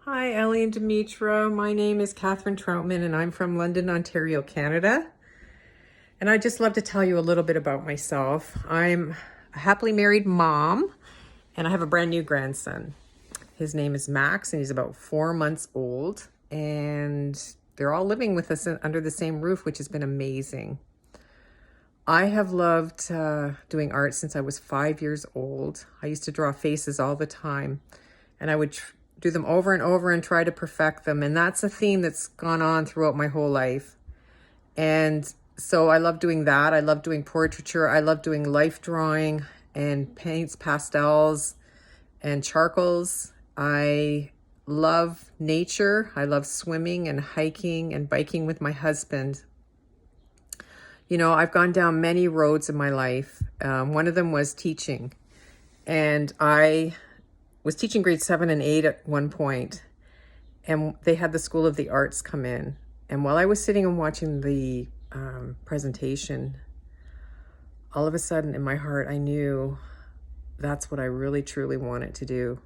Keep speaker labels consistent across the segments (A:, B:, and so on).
A: Hi, Ellie and Demetra. My name is Catherine Trautmann, and I'm from London, Ontario, Canada. And I'd just love to tell you a little bit about myself. I'm a happily married mom, and I have a brand new grandson. His name is Max, and he's about 4 months old. And they're all living with us under the same roof, which has been amazing. I have loved doing art since I was 5 years old. I used to draw faces all the time, and I would do them over and over and try to perfect them. And that's a theme that's gone on throughout my whole life. And so I love doing that. I love doing portraiture. I love doing life drawing and paints, pastels, and charcoals. I love nature. I love swimming and hiking and biking with my husband. You know, I've gone down many roads in my life. One of them was teaching. And I was teaching grade 7 and 8 at one point, and they had the School of the Arts come in. And while I was sitting and watching the presentation, all of a sudden in my heart, I knew that's what I really, truly wanted to do.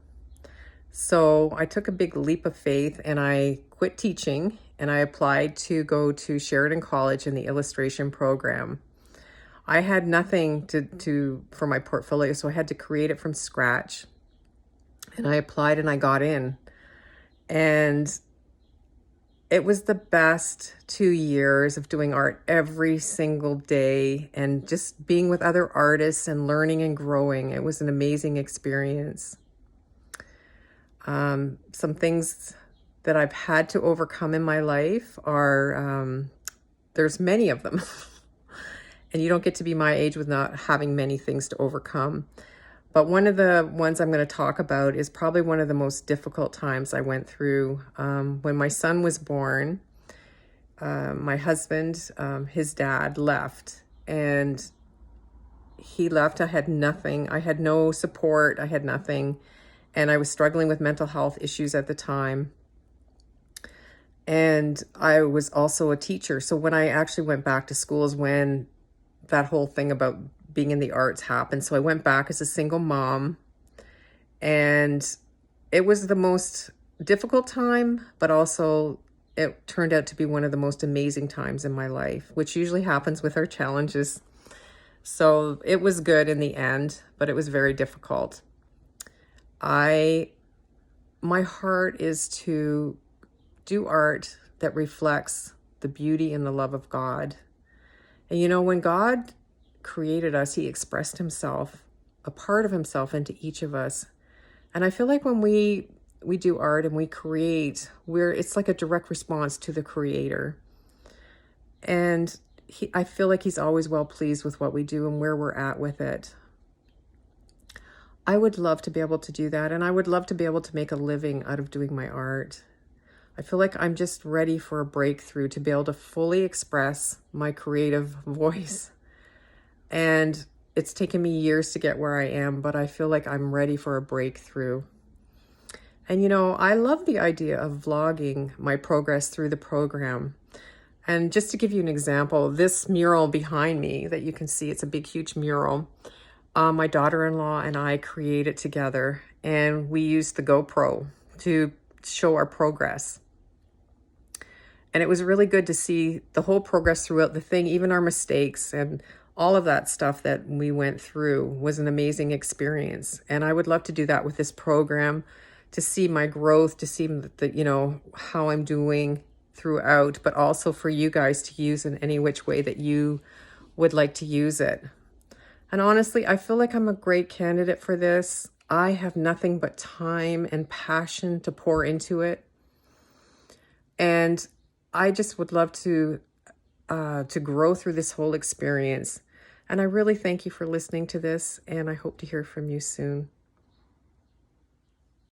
A: So I took a big leap of faith and I quit teaching and I applied to go to Sheridan College in the illustration program. I had nothing for my portfolio, so I had to create it from scratch. And I applied and I got in. And it was the best 2 years of doing art every single day and just being with other artists and learning and growing. It was an amazing experience. Some things that I've had to overcome in my life are, there's many of them. And you don't get to be my age with not having many things to overcome. But one of the ones I'm going to talk about is probably one of the most difficult times I went through. When my son was born, my husband, his dad left, and he left. I had nothing. I had no support. I had nothing. And I was struggling with mental health issues at the time. And I was also a teacher. So when I actually went back to school is when that whole thing about being in the arts happened. So I went back as a single mom, and it was the most difficult time, but also it turned out to be one of the most amazing times in my life, which usually happens with our challenges. So it was good in the end, but it was very difficult. My heart is to do art that reflects the beauty and the love of God. And you know, when God created us, he expressed himself, a part of himself into each of us. And I feel like when we do art and we create, it's like a direct response to the creator. And I feel like he's always well pleased with what we do and where we're at with it. I would love to be able to do that. And I would love to be able to make a living out of doing my art. I feel like I'm just ready for a breakthrough to be able to fully express my creative voice. And it's taken me years to get where I am, but I feel like I'm ready for a breakthrough. And you know, I love the idea of vlogging my progress through the program. And just to give you an example, this mural behind me that you can see, it's a big, huge mural. My daughter-in-law and I created together, and we used the GoPro to show our progress. And it was really good to see the whole progress throughout the thing, even our mistakes and all of that stuff that we went through was an amazing experience. And I would love to do that with this program, to see my growth, to see you know, how I'm doing throughout, but also for you guys to use in any which way that you would like to use it. And honestly, I feel like I'm a great candidate for this. I have nothing but time and passion to pour into it. And I just would love to grow through this whole experience. And I really thank you for listening to this, and I hope to hear from you soon.